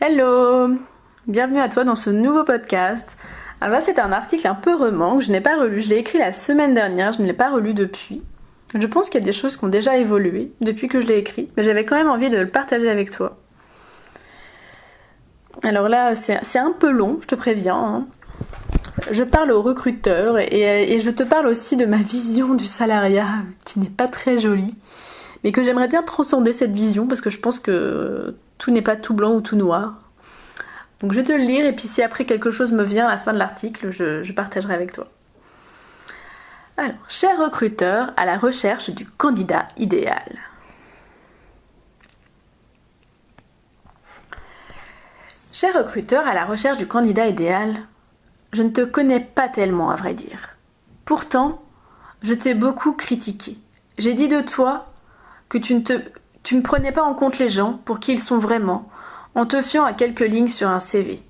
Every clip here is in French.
Hello! Bienvenue à toi dans ce nouveau podcast. Alors là, c'est un article un peu roman que je n'ai pas relu. Je l'ai écrit la semaine dernière, je ne l'ai pas relu depuis. Je pense qu'il y a des choses qui ont déjà évolué depuis que je l'ai écrit, mais j'avais quand même envie de le partager avec toi. Alors là, c'est un peu long, je te préviens, hein. Je parle aux recruteurs et je te parle aussi de ma vision du salariat qui n'est pas très jolie, mais que j'aimerais bien transcender cette vision parce que je pense que tout n'est pas tout blanc ou tout noir. Donc je vais te le lire et puis si après quelque chose me vient à la fin de l'article, je partagerai avec toi. Alors, cher recruteur à la recherche du candidat idéal. Cher recruteur à la recherche du candidat idéal, je ne te connais pas tellement à vrai dire. Pourtant, je t'ai beaucoup critiqué. J'ai dit de toi que tu ne prenais pas en compte les gens pour qui ils sont vraiment, en te fiant à quelques lignes sur un CV.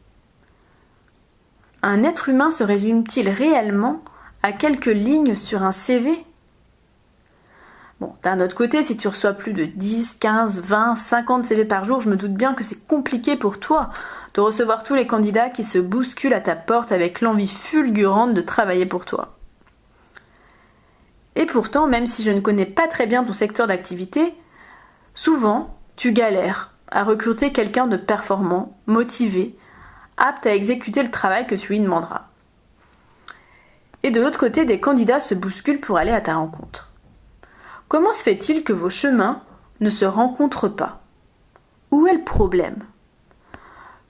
Un être humain se résume-t-il réellement à quelques lignes sur un CV ? Bon, d'un autre côté, si tu reçois plus de 10, 15, 20, 50 CV par jour, je me doute bien que c'est compliqué pour toi de recevoir tous les candidats qui se bousculent à ta porte avec l'envie fulgurante de travailler pour toi. Et pourtant, même si je ne connais pas très bien ton secteur d'activité, souvent, tu galères à recruter quelqu'un de performant, motivé, apte à exécuter le travail que tu lui demanderas. Et de l'autre côté, des candidats se bousculent pour aller à ta rencontre. Comment se fait-il que vos chemins ne se rencontrent pas ? Où est le problème ?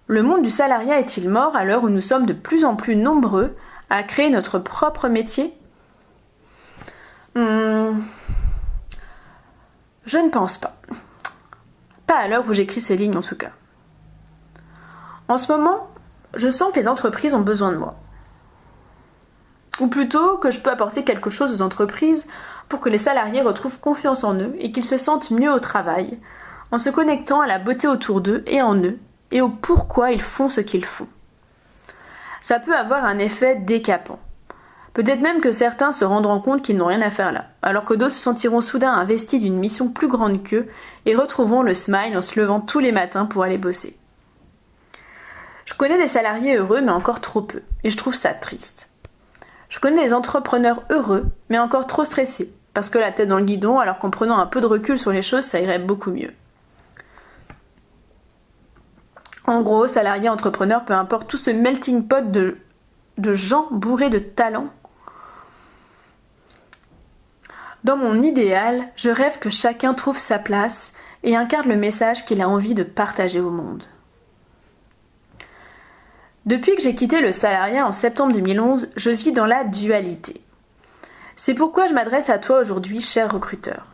Le monde du salariat est-il mort à l'heure où nous sommes de plus en plus nombreux à créer notre propre métier ? Je ne pense pas. Pas à l'heure où j'écris ces lignes en tout cas. En ce moment, je sens que les entreprises ont besoin de moi. Ou plutôt que je peux apporter quelque chose aux entreprises pour que les salariés retrouvent confiance en eux et qu'ils se sentent mieux au travail, en se connectant à la beauté autour d'eux et en eux, et au pourquoi ils font ce qu'ils font. Ça peut avoir un effet décapant. Peut-être même que certains se rendront compte qu'ils n'ont rien à faire là, alors que d'autres se sentiront soudain investis d'une mission plus grande qu'eux et retrouveront le smile en se levant tous les matins pour aller bosser. Je connais des salariés heureux, mais encore trop peu, et je trouve ça triste. Je connais des entrepreneurs heureux, mais encore trop stressés, parce que la tête dans le guidon, alors qu'en prenant un peu de recul sur les choses, ça irait beaucoup mieux. En gros, salarié, entrepreneur, peu importe, tout ce melting pot de gens bourrés de talent. Dans mon idéal, je rêve que chacun trouve sa place et incarne le message qu'il a envie de partager au monde. Depuis que j'ai quitté le salariat en septembre 2011, je vis dans la dualité. C'est pourquoi je m'adresse à toi aujourd'hui, cher recruteur.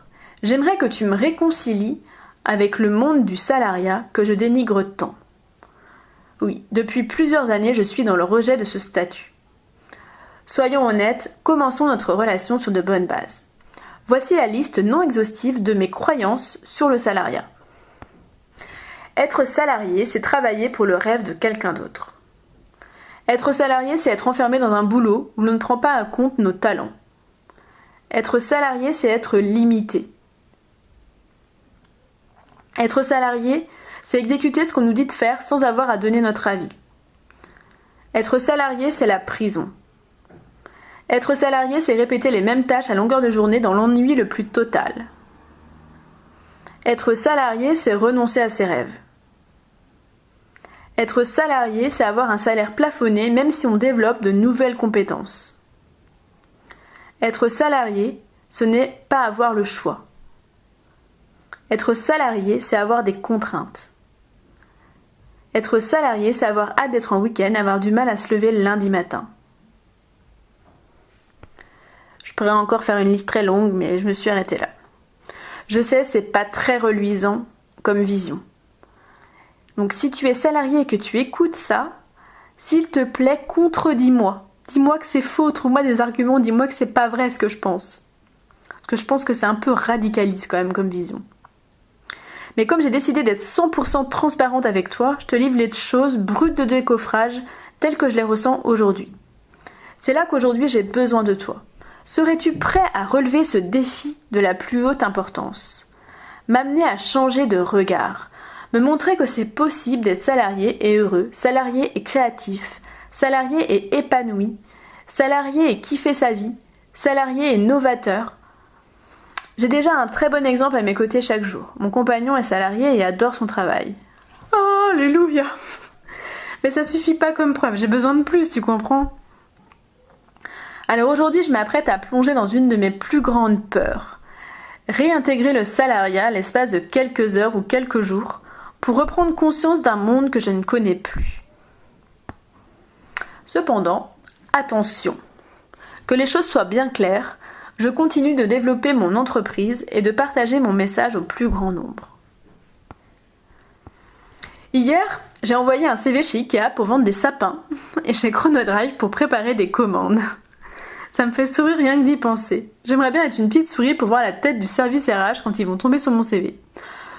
J'aimerais que tu me réconcilies avec le monde du salariat que je dénigre tant. Oui, depuis plusieurs années, je suis dans le rejet de ce statut. Soyons honnêtes, commençons notre relation sur de bonnes bases. Voici la liste non exhaustive de mes croyances sur le salariat. Être salarié, c'est travailler pour le rêve de quelqu'un d'autre. Être salarié, c'est être enfermé dans un boulot où l'on ne prend pas en compte nos talents. Être salarié, c'est être limité. Être salarié, c'est exécuter ce qu'on nous dit de faire sans avoir à donner notre avis. Être salarié, c'est la prison. Être salarié, c'est répéter les mêmes tâches à longueur de journée dans l'ennui le plus total. Être salarié, c'est renoncer à ses rêves. Être salarié, c'est avoir un salaire plafonné même si on développe de nouvelles compétences. Être salarié, ce n'est pas avoir le choix. Être salarié, c'est avoir des contraintes. Être salarié, c'est avoir hâte d'être en week-end, avoir du mal à se lever le lundi matin. Je pourrais encore faire une liste très longue, mais je me suis arrêtée là. Je sais, c'est pas très reluisant comme vision. Donc si tu es salarié et que tu écoutes ça, s'il te plaît, contredis-moi. Dis-moi que c'est faux, trouve-moi des arguments, dis-moi que c'est pas vrai ce que je pense. Parce que je pense que c'est un peu radicaliste quand même comme vision. Mais comme j'ai décidé d'être 100% transparente avec toi, je te livre les choses brutes de décoffrage telles que je les ressens aujourd'hui. C'est là qu'aujourd'hui j'ai besoin de toi. Serais-tu prêt à relever ce défi de la plus haute importance ? M'amener à changer de regard, Me montrer que c'est possible d'être salarié et heureux, salarié et créatif, salarié et épanoui, salarié et kiffer sa vie, salarié et novateur. J'ai déjà un très bon exemple à mes côtés chaque jour. Mon compagnon est salarié et adore son travail. Oh, alléluia! Mais ça suffit pas comme preuve, j'ai besoin de plus, tu comprends? Alors aujourd'hui, je m'apprête à plonger dans une de mes plus grandes peurs. Réintégrer le salariat l'espace de quelques heures ou quelques jours pour reprendre conscience d'un monde que je ne connais plus. Cependant, attention, que les choses soient bien claires, je continue de développer mon entreprise et de partager mon message au plus grand nombre. Hier, j'ai envoyé un CV chez Ikea pour vendre des sapins et chez Chronodrive pour préparer des commandes. Ça me fait sourire rien que d'y penser. J'aimerais bien être une petite souris pour voir la tête du service RH quand ils vont tomber sur mon CV.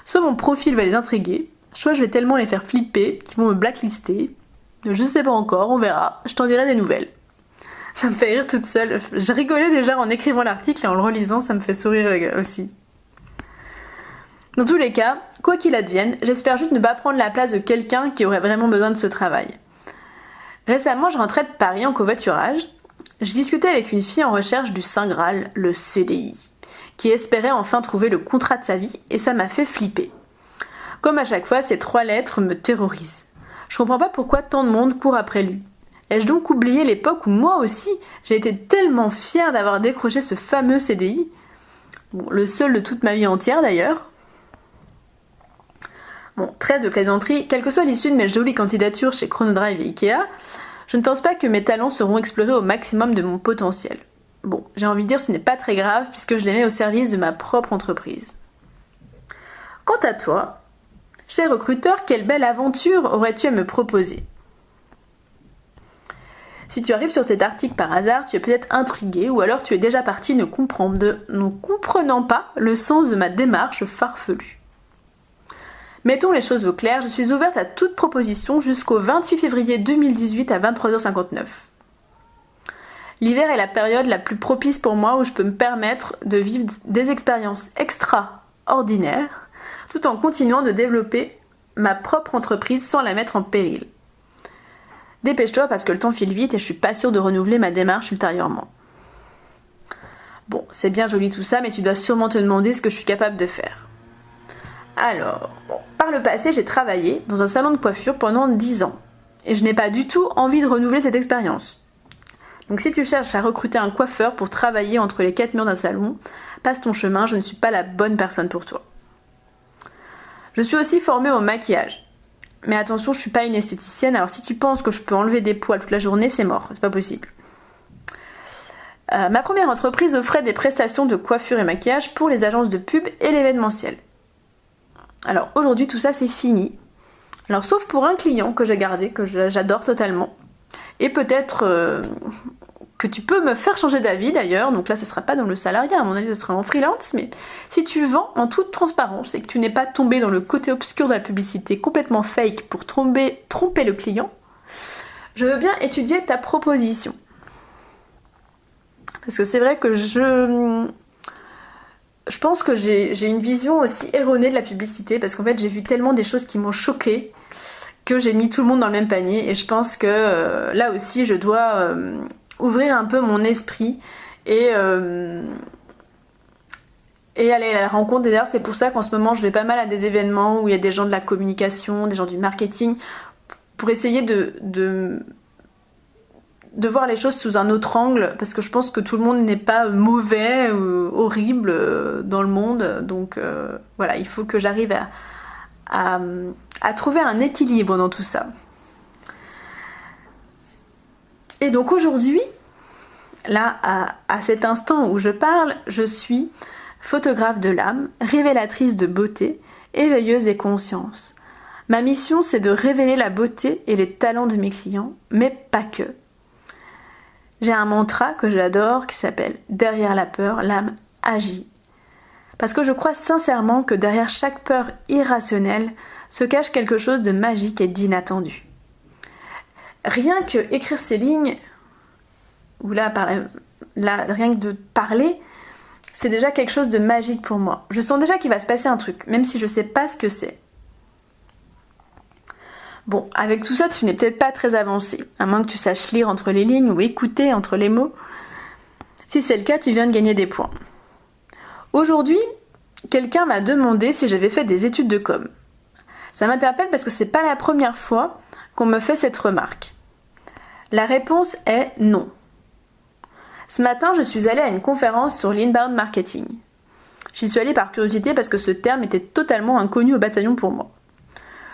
Soit mon profil va les intriguer, soit je vais tellement les faire flipper qu'ils vont me blacklister. Je sais pas encore, on verra. Je t'en dirai des nouvelles. Ça me fait rire toute seule. Je rigolais déjà en écrivant l'article et en le relisant, ça me fait sourire aussi. Dans tous les cas, quoi qu'il advienne, j'espère juste ne pas prendre la place de quelqu'un qui aurait vraiment besoin de ce travail. Récemment, je rentrais de Paris en covoiturage. Je discutais avec une fille en recherche du Saint Graal, le CDI, qui espérait enfin trouver le contrat de sa vie et ça m'a fait flipper. Comme à chaque fois, ces 3 lettres me terrorisent. Je comprends pas pourquoi tant de monde court après lui. Ai-je donc oublié l'époque où moi aussi, j'ai été tellement fière d'avoir décroché ce fameux CDI? Bon, le seul de toute ma vie entière d'ailleurs. Bon, trêve de plaisanterie, quelle que soit l'issue de mes jolies candidatures chez Chronodrive et Ikea, je ne pense pas que mes talents seront explorés au maximum de mon potentiel. Bon, j'ai envie de dire ce n'est pas très grave puisque je les mets au service de ma propre entreprise. Quant à toi, cher recruteur, quelle belle aventure aurais-tu à me proposer? Si tu arrives sur cet article par hasard, tu es peut-être intrigué ou alors tu es déjà parti ne comprenant pas le sens de ma démarche farfelue. Mettons les choses au clair, je suis ouverte à toute proposition jusqu'au 28 février 2018 à 23h59. L'hiver est la période la plus propice pour moi où je peux me permettre de vivre des expériences extraordinaires tout en continuant de développer ma propre entreprise sans la mettre en péril. Dépêche-toi parce que le temps file vite et je suis pas sûre de renouveler ma démarche ultérieurement. Bon, c'est bien joli tout ça, mais tu dois sûrement te demander ce que je suis capable de faire. Alors, par le passé, j'ai travaillé dans un salon de coiffure pendant 10 ans. Et je n'ai pas du tout envie de renouveler cette expérience. Donc si tu cherches à recruter un coiffeur pour travailler entre les 4 murs d'un salon, passe ton chemin, je ne suis pas la bonne personne pour toi. Je suis aussi formée au maquillage. Mais attention, je suis pas une esthéticienne, alors si tu penses que je peux enlever des poils toute la journée, c'est mort, c'est pas possible. Ma première entreprise offrait des prestations de coiffure et maquillage pour les agences de pub et l'événementiel. Alors aujourd'hui tout ça c'est fini. Alors sauf pour un client que j'ai gardé, que j'adore totalement. Et peut-être que tu peux me faire changer d'avis d'ailleurs. Donc là ça sera pas dans le salariat, à mon avis ça sera en freelance. Mais si tu vends en toute transparence et que tu n'es pas tombé dans le côté obscur de la publicité complètement fake pour tromper le client, je veux bien étudier ta proposition. Parce que c'est vrai que je pense que j'ai une vision aussi erronée de la publicité parce qu'en fait j'ai vu tellement des choses qui m'ont choquée que j'ai mis tout le monde dans le même panier et je pense que là aussi je dois ouvrir un peu mon esprit et aller à la rencontre. Et d'ailleurs c'est pour ça qu'en ce moment je vais pas mal à des événements où il y a des gens de la communication, des gens du marketing pour essayer de voir les choses sous un autre angle parce que je pense que tout le monde n'est pas mauvais ou horrible dans le monde, donc voilà, il faut que j'arrive à trouver un équilibre dans tout ça. Et donc aujourd'hui, là à cet instant où je parle, je suis photographe de l'âme, révélatrice de beauté, éveilleuse et conscience. Ma mission c'est de révéler la beauté et les talents de mes clients, mais pas que. J'ai un mantra que j'adore qui s'appelle « Derrière la peur, l'âme agit ». Parce que je crois sincèrement que derrière chaque peur irrationnelle se cache quelque chose de magique et d'inattendu. Rien que écrire ces lignes, ou là rien que de parler, c'est déjà quelque chose de magique pour moi. Je sens déjà qu'il va se passer un truc, même si je sais pas ce que c'est. Bon, avec tout ça, tu n'es peut-être pas très avancé, à moins que tu saches lire entre les lignes ou écouter entre les mots. Si c'est le cas, tu viens de gagner des points. Aujourd'hui, quelqu'un m'a demandé si j'avais fait des études de com. Ça m'interpelle parce que c'est pas la première fois qu'on me fait cette remarque. La réponse est non. Ce matin, je suis allée à une conférence sur l'inbound marketing. J'y suis allée par curiosité parce que ce terme était totalement inconnu au bataillon pour moi.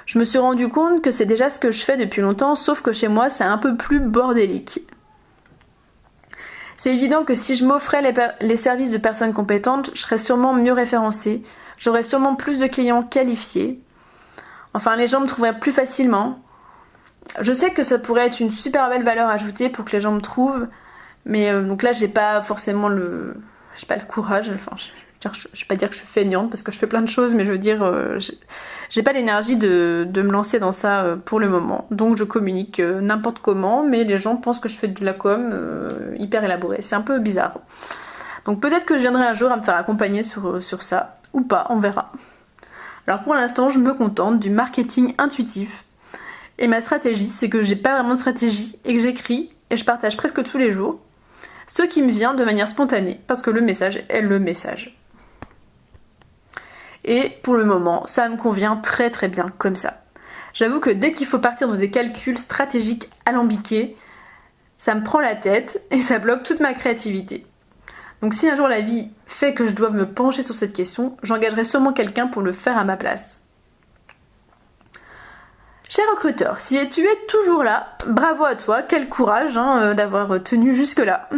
Je me suis rendu compte que c'est déjà ce que je fais depuis longtemps, sauf que chez moi, c'est un peu plus bordélique. C'est évident que si je m'offrais les services de personnes compétentes, je serais sûrement mieux référencée, j'aurais sûrement plus de clients qualifiés. Enfin, les gens me trouveraient plus facilement. Je sais que ça pourrait être une super belle valeur ajoutée pour que les gens me trouvent, mais donc là, j'ai pas forcément j'ai pas le courage. Enfin, je vais pas dire que je suis feignante parce que je fais plein de choses, mais je veux dire, j'ai pas l'énergie de me lancer dans ça pour le moment. Donc je communique n'importe comment, mais les gens pensent que je fais de la com hyper élaborée. C'est un peu bizarre. Donc peut-être que je viendrai un jour à me faire accompagner sur ça, ou pas, on verra. Alors pour l'instant, je me contente du marketing intuitif. Et ma stratégie, c'est que j'ai pas vraiment de stratégie et que j'écris et je partage presque tous les jours ce qui me vient de manière spontanée, parce que le message est le message. Et pour le moment, ça me convient très très bien comme ça. J'avoue que dès qu'il faut partir dans des calculs stratégiques alambiqués, ça me prend la tête et ça bloque toute ma créativité. Donc si un jour la vie fait que je dois me pencher sur cette question, j'engagerai sûrement quelqu'un pour le faire à ma place. Cher recruteur, si tu es toujours là, bravo à toi, quel courage d'avoir tenu jusque-là.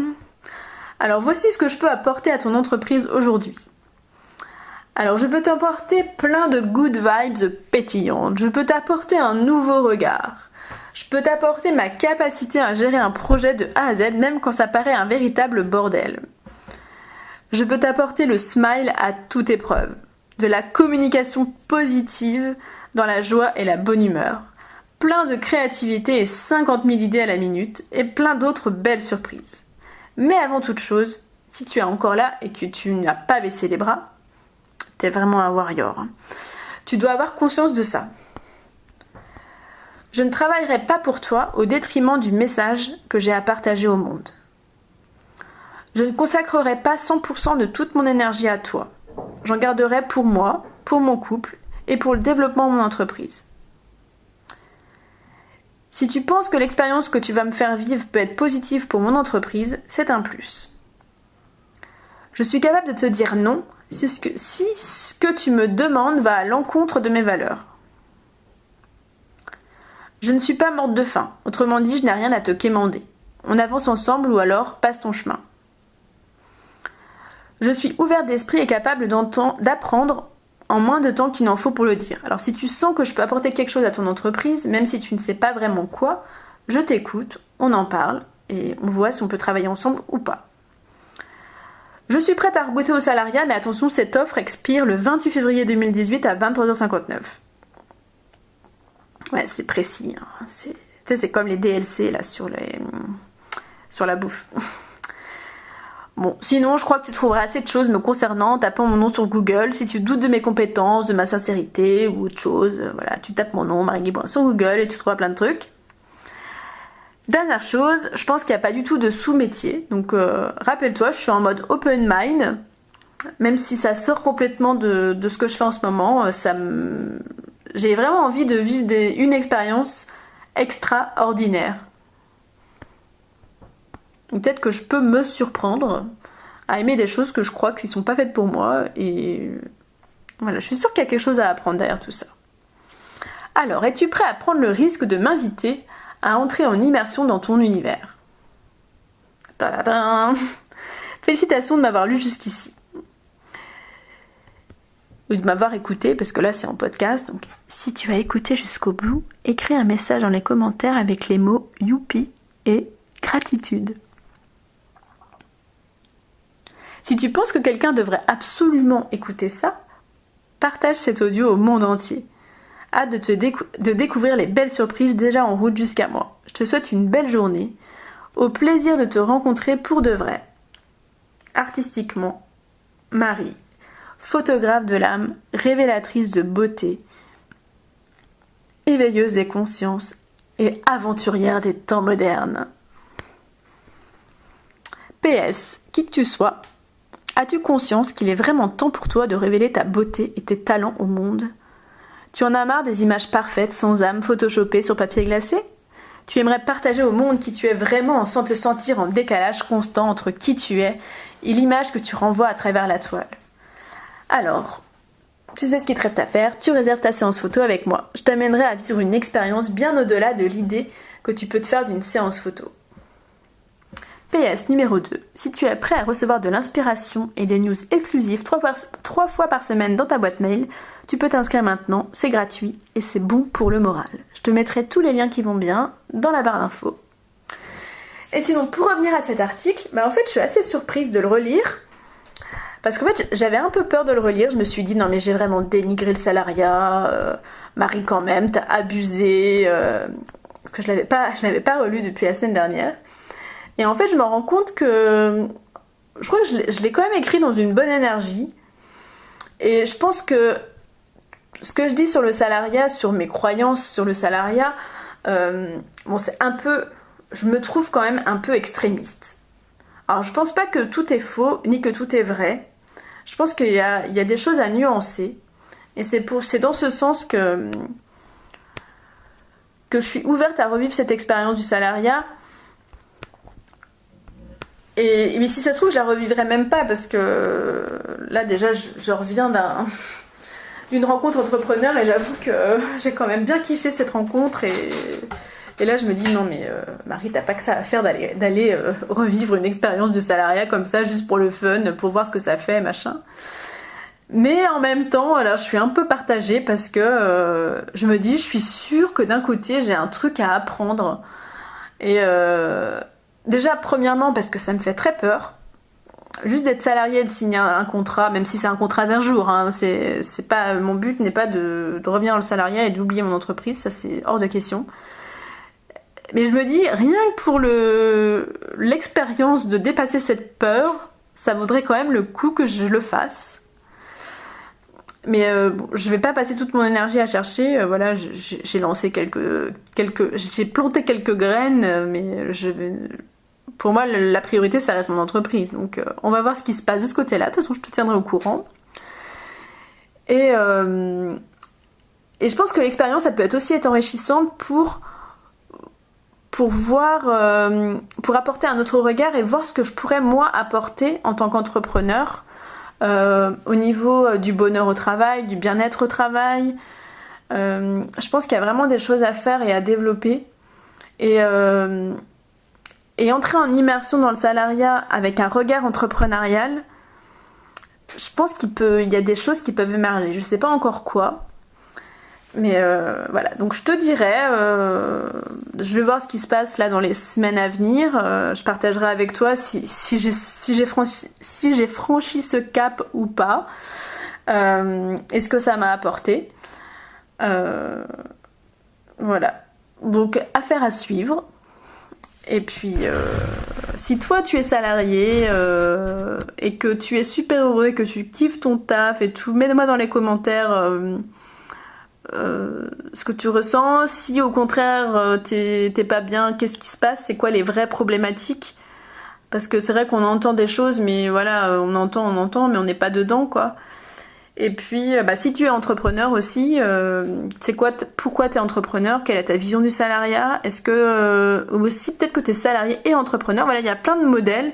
Alors voici ce que je peux apporter à ton entreprise aujourd'hui. Alors je peux t'apporter plein de good vibes pétillantes, je peux t'apporter un nouveau regard, je peux t'apporter ma capacité à gérer un projet de A à Z même quand ça paraît un véritable bordel. Je peux t'apporter le smile à toute épreuve, de la communication positive dans la joie et la bonne humeur, plein de créativité et 50 000 idées à la minute et plein d'autres belles surprises. Mais avant toute chose, si tu es encore là et que tu n'as pas baissé les bras, t'es vraiment un warrior. Tu dois avoir conscience de ça. Je ne travaillerai pas pour toi au détriment du message que j'ai à partager au monde. Je ne consacrerai pas 100% de toute mon énergie à toi. J'en garderai pour moi, pour mon couple et pour le développement de mon entreprise. Si tu penses que l'expérience que tu vas me faire vivre peut être positive pour mon entreprise, c'est un plus. Je suis capable de te dire non si ce que tu me demandes va à l'encontre de mes valeurs. Je ne suis pas morte de faim, autrement dit, je n'ai rien à te quémander. On avance ensemble ou alors passe ton chemin. Je suis ouverte d'esprit et capable d'apprendre en moins de temps qu'il n'en faut pour le dire. Alors si tu sens que je peux apporter quelque chose à ton entreprise, même si tu ne sais pas vraiment quoi, je t'écoute, on en parle et on voit si on peut travailler ensemble ou pas. Je suis prête à regoûter au salariat, mais attention, cette offre expire le 28 février 2018 à 23h59. Ouais, c'est précis. Hein. C'est comme les DLC là sur la bouffe. Bon, sinon, je crois que tu trouveras assez de choses me concernant en tapant mon nom sur Google. Si tu doutes de mes compétences, de ma sincérité ou autre chose, voilà, tu tapes mon nom, Marie Guibrin, sur Google et tu trouveras plein de trucs. Dernière chose, je pense qu'il n'y a pas du tout de sous-métier. Donc, rappelle-toi, je suis en mode open mind. Même si ça sort complètement de ce que je fais en ce moment, j'ai vraiment envie de vivre une expérience extraordinaire. Peut-être que je peux me surprendre à aimer des choses que je crois qui sont pas faites pour moi et voilà, je suis sûre qu'il y a quelque chose à apprendre derrière tout ça. Alors, es-tu prêt à prendre le risque de m'inviter à entrer en immersion dans ton univers? Tadadam. Félicitations de m'avoir lu jusqu'ici. Ou de m'avoir écouté, parce que là c'est en podcast. Donc, si tu as écouté jusqu'au bout, écris un message dans les commentaires avec les mots youpi et gratitude. Si tu penses que quelqu'un devrait absolument écouter ça, partage cet audio au monde entier. Hâte de découvrir les belles surprises déjà en route jusqu'à moi. Je te souhaite une belle journée. Au plaisir de te rencontrer pour de vrai. Artistiquement, Marie, photographe de l'âme, révélatrice de beauté éveilleuse des consciences et aventurière des temps modernes. PS, qui que tu sois, as-tu conscience qu'il est vraiment temps pour toi de révéler ta beauté et tes talents au monde ? Tu en as marre des images parfaites, sans âme, photoshopées sur papier glacé ? Tu aimerais partager au monde qui tu es vraiment sans te sentir en décalage constant entre qui tu es et l'image que tu renvoies à travers la toile. Alors, tu sais ce qu'il te reste à faire, tu réserves ta séance photo avec moi. Je t'amènerai à vivre une expérience bien au-delà de l'idée que tu peux te faire d'une séance photo. PS numéro 2. Si tu es prêt à recevoir de l'inspiration et des news exclusives 3 fois par semaine dans ta boîte mail, tu peux t'inscrire maintenant, c'est gratuit et c'est bon pour le moral. Je te mettrai tous les liens qui vont bien dans la barre d'infos. Et sinon, pour revenir à cet article, en fait je suis assez surprise de le relire. Parce qu'en fait, j'avais un peu peur de le relire. Je me suis dit, non mais j'ai vraiment dénigré le salariat. Marie, quand même, t'as abusé. Parce que je l'avais pas relu depuis la semaine dernière. Et en fait, je me rends compte que... Je crois que je l'ai quand même écrit dans une bonne énergie. Et je pense que ce que je dis sur le salariat, sur mes croyances sur le salariat, c'est un peu... Je me trouve quand même un peu extrémiste. Alors, je pense pas que tout est faux, ni que tout est vrai. Je pense qu'il y a des choses à nuancer. Et c'est dans ce sens que je suis ouverte à revivre cette expérience du salariat. Mais si ça se trouve, je la revivrai même pas, parce que là déjà je reviens d'une rencontre entrepreneur et j'avoue que j'ai quand même bien kiffé cette rencontre et là je me dis non mais Marie, t'as pas que ça à faire d'aller revivre une expérience de salariat comme ça juste pour le fun, pour voir ce que ça fait, machin. Mais en même temps, alors, je suis un peu partagée parce que je me dis, je suis sûre que d'un côté j'ai un truc à apprendre. Et déjà premièrement parce que ça me fait très peur. Juste d'être salarié, de signer un contrat, même si c'est un contrat d'un jour, hein, c'est pas, mon but n'est pas de revenir dans le salariat et d'oublier mon entreprise, ça c'est hors de question. Mais je me dis, rien que pour l'expérience de dépasser cette peur, ça vaudrait quand même le coup que je le fasse. Mais je vais pas passer toute mon énergie à chercher. Voilà, j'ai lancé j'ai planté quelques graines, mais pour moi la priorité ça reste mon entreprise. Donc on va voir ce qui se passe de ce côté-là. De toute façon, je te tiendrai au courant. Et je pense que l'expérience, ça peut aussi être enrichissante pour voir, pour apporter un autre regard et voir ce que je pourrais moi apporter en tant qu'entrepreneur au niveau du bonheur au travail, du bien-être au travail. Je pense qu'il y a vraiment des choses à faire et à développer. Et entrer en immersion dans le salariat avec un regard entrepreneurial, je pense qu'il y a des choses qui peuvent émerger. Je sais pas encore quoi. Mais voilà, donc je te dirai, je vais voir ce qui se passe là dans les semaines à venir. Je partagerai avec toi si j'ai franchi ce cap ou pas, et ce que ça m'a apporté. Voilà, donc affaire à suivre. Et puis, si toi tu es salarié et que tu es super heureux et que tu kiffes ton taf et tout, mets-moi dans les commentaires ce que tu ressens. Si au contraire t'es pas bien, qu'est-ce qui se passe, c'est quoi les vraies problématiques, parce que c'est vrai qu'on entend des choses, mais voilà, on entend mais on n'est pas dedans quoi. Et puis si tu es entrepreneur aussi, c'est quoi, pourquoi tu es entrepreneur, quelle est ta vision du salariat, est-ce que aussi peut-être que tu es salarié et entrepreneur. Voilà, il y a plein de modèles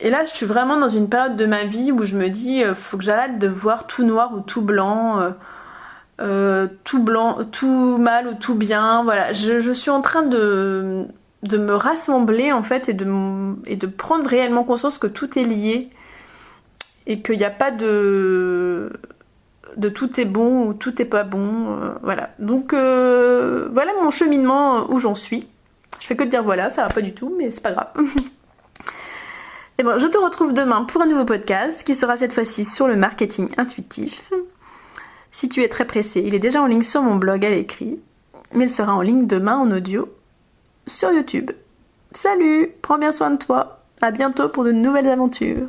et là, je suis vraiment dans une période de ma vie où je me dis, faut que j'arrête de voir tout noir ou tout blanc, tout mal ou tout bien. Voilà, je suis en train de me rassembler en fait et de prendre réellement conscience que tout est lié et qu'il n'y a pas de tout est bon ou tout est pas bon. Voilà. Donc voilà mon cheminement où j'en suis. Je fais que de dire voilà, ça va pas du tout, mais c'est pas grave. Et bon, je te retrouve demain pour un nouveau podcast qui sera cette fois-ci sur le marketing intuitif. Si tu es très pressé, il est déjà en ligne sur mon blog à l'écrit, mais il sera en ligne demain en audio sur YouTube. Salut, prends bien soin de toi, à bientôt pour de nouvelles aventures.